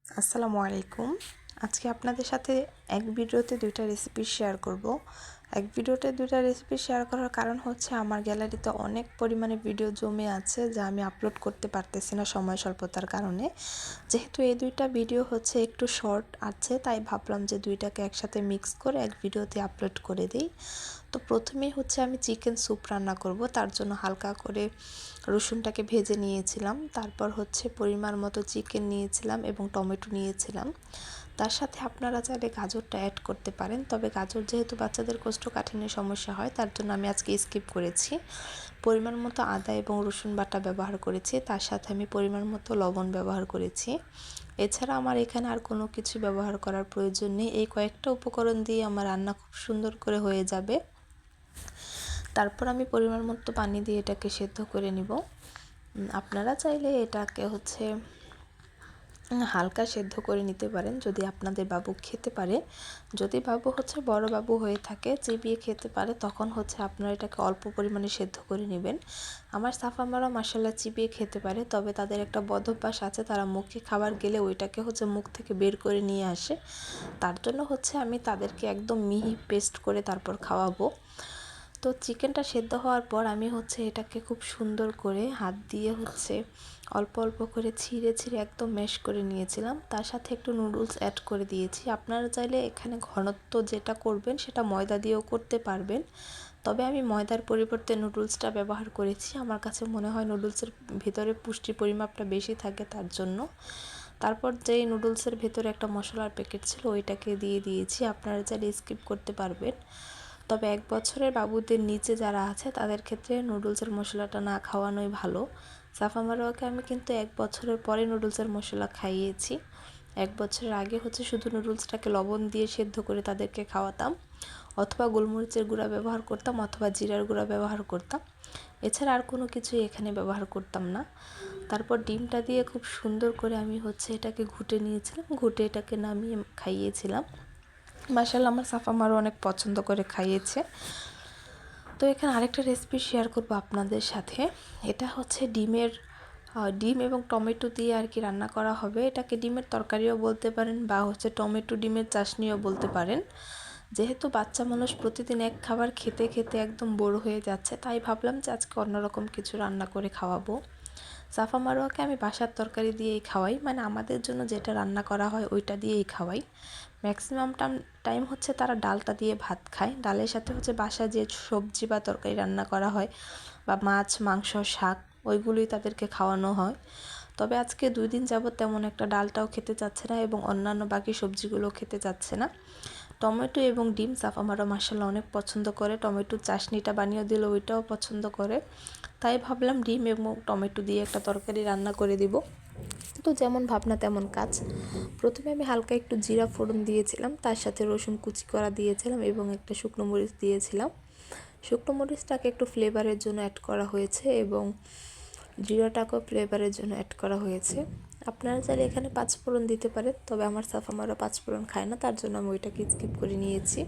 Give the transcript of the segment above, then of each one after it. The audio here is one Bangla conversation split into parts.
আসসালামু আলাইকুম। আজকে আপনাদের সাথে এক ভিডিওতে দুইটা রেসিপি শেয়ার করব। এক ভিডিওতে দুইটা রেসিপি শেয়ার করার কারণ হচ্ছে আমার গ্যালারিতে অনেক পরিমাণে ভিডিও জমে আছে যা আমি আপলোড করতে পারতেছি না সময় স্বল্পতার কারণে। যেহেতু এই দুইটা ভিডিও হচ্ছে একটু শর্ট আছে, তাই ভাবলাম যে দুইটাকে একসাথে মিক্স করে এক ভিডিওতে আপলোড করে দিই। তো প্রথমেই হচ্ছে আমি চিকেন স্যুপ রান্না করব। তার জন্য হালকা করে রসুনটাকে ভেজে নিয়েছিলাম, তারপর হচ্ছে পরিমাণ মতো চিকেন নিয়েছিলাম এবং টমেটো নিয়েছিলাম। তার সাথে আপনারা চাইলে গাজরটা অ্যাড করতে পারেন, তবে গাজর যেহেতু বাচ্চাদের কোষ্ঠকাঠিন্যের সমস্যা হয় তার জন্য আমি আজকে স্কিপ করেছি। পরিমাণ মতো আদা এবং রসুন বাটা ব্যবহার করেছি, তার সাথে আমি পরিমাণ মতো লবণ ব্যবহার করেছি। এছাড়া আমার এখানে আর কোনো কিছু ব্যবহার করার প্রয়োজন নেই। এই কয়েকটা উপকরণ দিয়ে আমার রান্না খুব সুন্দর করে হয়ে যাবে। তারপর আমি পরিমাণ মতো পানি দিয়ে এটাকে সেদ্ধ করে নিব। আপনারা চাইলে এটাকে হচ্ছে হালকা সেদ্ধ করে নিতে পারেন যদি আপনাদের বাবু খেতে পারে। যদি বাবু হচ্ছে বড় বাবু হয়ে থাকে, চিবিয়ে খেতে পারে, তখন হচ্ছে আপনারা এটাকে অল্প পরিমাণে সেদ্ধ করে নেবেন। আমার সাফামারা মাশাআল্লাহ চিবিয়ে খেতে পারে, তবে তাদের একটা বদ অভ্যাস আছে, তারা মুখে খাবার গেলে ওইটাকে হচ্ছে মুখ থেকে বের করে নিয়ে আসে। তার জন্য হচ্ছে আমি তাদেরকে একদম মিহি পেস্ট করে তারপর খাওয়াবো। তো চিকেনটা সেদ্ধ হওয়ার পর আমি হচ্ছে এটাকে খুব সুন্দর করে হাত দিয়ে হচ্ছে অল্প অল্প করে ছিঁড়ে ছিঁড়ে একদম ম্যাশ করে নিয়েছিলাম। তার সাথে একটু নুডলস অ্যাড করে দিয়েছি। আপনারা চাইলে এখানে ঘনত্ব যেটা করবেন সেটা ময়দা দিয়েও করতে পারবেন, তবে আমি ময়দার পরিবর্তে নুডলসটা ব্যবহার করেছি। আমার কাছে মনে হয় নুডলসের ভিতরে পুষ্টির পরিমাপটা বেশি থাকে তার জন্য। তারপর যেই নুডলসের ভেতরে একটা মশলার প্যাকেট ছিল ওইটাকে দিয়ে দিয়েছি। আপনারা চাইলে স্কিপ করতে পারবেন, তবে 1 বছরের বাবুদের নিচে যারা আছে তাদের ক্ষেত্রে নুডলসের মশলাটা না খাওয়ানোই ভালো। সাফা মারোয়াকে আমি কিন্তু 1 বছরের পরে নুডলসের মশলা খাইয়েছি। 1 বছরের আগে হচ্ছে শুধু নুডলসটাকে লবণ দিয়ে সেদ্ধ করে তাদেরকে খাওয়াতাম, অথবা গোলমরিচের গুঁড়া ব্যবহার করতাম অথবা জিরার গুঁড়া ব্যবহার করতাম। এছাড়া আর কোনো কিছুই এখানে ব্যবহার করতাম না। তারপর ডিমটা দিয়ে খুব সুন্দর করে আমি হচ্ছে এটাকে ঘুটে নিয়েছিলাম, ঘুটে এটাকে নামিয়ে খাইয়েছিলাম। মাশাআল্লাহ আমার সাফা মারও অনেক পছন্দ করে খাইয়েছে। তো এখানে আরেকটা রেসিপি শেয়ার করব আপনাদের সাথে। এটা হচ্ছে ডিম এবং টমেটো দিয়ে আর কি রান্না করা হবে। এটাকে ডিমের তরকারিও বলতে পারেন বা হচ্ছে টমেটো ডিমের চাশনিও বলতে পারেন। যেহেতু বাচ্চা মানুষ প্রতিদিন এক খাবার খেতে খেতে একদম বোর হয়ে যাচ্ছে, তাই ভাবলাম যে আজকে অন্যরকম কিছু রান্না করে খাওয়াবো। সাফা মারোয়াকে আমি বাসার তরকারি দিয়েই খাওয়াই, মানে আমাদের জন্য যেটা রান্না করা হয় ওইটা দিয়েই খাওয়াই। ম্যাক্সিমাম টাইম হচ্ছে তারা ডালটা দিয়ে ভাত খায়। ডালের সাথে হচ্ছে বাসায় যে সবজি বা তরকারি রান্না করা হয় বা মাছ মাংস শাক ওইগুলোই তাদেরকে খাওয়ানো হয়। তবে আজকে 2 দিন যাবত তেমন একটা ডালটাও খেতে চাচ্ছে না এবং অন্যান্য বাকি সবজিগুলো খেতে চাচ্ছে না। টমেটো এবং ডিম সাফা মারোয়া মাশাআল্লাহ অনেক পছন্দ করে। টমেটোর চাশনিটা বানিয়ে দিলে ওইটাও পছন্দ করে, তাই ভাবলাম ডিম এবং টমেটো দিয়ে একটা তরকারি রান্না করে দিব। তো যেমন ভাবনা তেমন কাজ। প্রথমে আমি হালকা একটু জিরা ফোড়ন দিয়েছিলাম, তার সাথে রসুন কুচি করা দিয়েছিলাম এবং একটা শুকনো মরিচ দিয়েছিলাম। শুকনো মরিচটাকে একটু ফ্লেভারের জন্য অ্যাড করা হয়েছে এবং জিরাটাকেও ফ্লেভারের জন্য অ্যাড করা হয়েছে। আপনারা চাইলে এখানে 5 ফোড়ন দিতে পারেন, তবে আমার সাফা মারোয়া 5 ফোড়ন খায় না, তার জন্য আমি ওইটাকে স্কিপ করে নিয়েছি।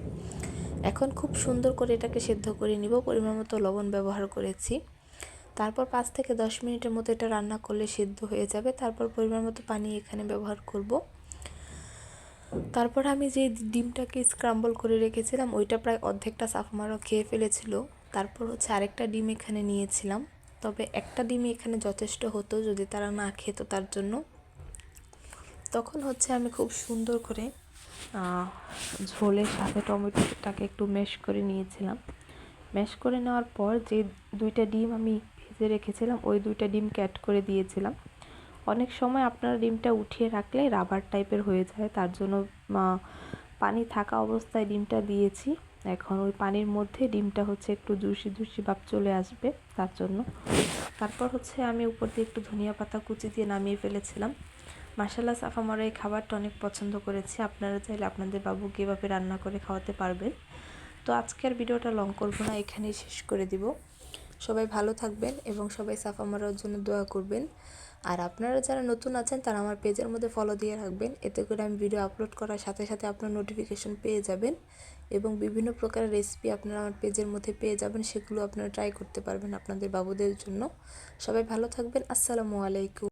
এখন খুব সুন্দর করে এটাকে সেদ্ধ করে নিব। পরিমাণ মতো লবণ ব্যবহার করেছি। তারপর 5 থেকে 10 মিনিটের মতো এটা রান্না করলে সিদ্ধ হয়ে যাবে। তারপর পরিমাণ মতো পানি এখানে ব্যবহার করব। তারপর আমি যে ডিমটাকে স্ক্রাম্বল করে রেখেছিলাম ওইটা প্রায় অর্ধেকটা সাফা মারোয়া খেয়ে ফেলেছিল। তারপর হচ্ছে আরেকটা ডিম এখানে নিয়েছিলাম, তবে একটা ডিমই এখানে যথেষ্ট হতো যদি তারা না খেত তার জন্য। তখন হচ্ছে আমি খুব সুন্দর করে ঝোলের সাথে টমেটোটাকে একটু ম্যাশ করে নিয়েছিলাম। ম্যাশ করে নেওয়ার পর যে 2টা ডিম আমি ভেজে রেখেছিলাম ওই 2টা ডিমকে অ্যাড করে দিয়েছিলাম। অনেক সময় আপনারা ডিমটা উঠিয়ে রাখলে রাবার টাইপের হয়ে যায়, তার জন্য পানি থাকা অবস্থায় ডিমটা দিয়েছি। এখন ওই পানির মধ্যে ডিমটা হচ্ছে একটু জুসি জুসি ভাব চলে আসবে তার জন্য। তারপর হচ্ছে আমি উপর দিয়ে একটু ধনিয়া পাতা কুচি দিয়ে নামিয়ে ফেলেছিলাম। মাশাআল্লাহ সাফা মারোয়া এই খাবারটা অনেক পছন্দ করেছে। আপনারা চাইলে আপনাদের বাবুকে এভাবে রান্না করে খাওয়াতে পারবেন। তো আজকের ভিডিওটা লং করব না, এখানেই শেষ করে দিব। সবাই ভালো থাকবেন এবং সবাই সাফা মারোয়ার জন্য দোয়া করবেন। আর আপনারা যারা নতুন আছেন তারা আমার পেজের মধ্যে ফলো দিয়ে রাখবেন, এতে করে আমি ভিডিও আপলোড করার সাথে সাথে আপনার নোটিফিকেশন পেয়ে যাবেন এবং বিভিন্ন প্রকারের রেসিপি আপনারা আমার পেজের মধ্যে পেয়ে যাবেন, সেগুলো আপনারা ট্রাই করতে পারবেন আপনাদের বাবুদের জন্য। সবাই ভালো থাকবেন। আসসালামু আলাইকুম।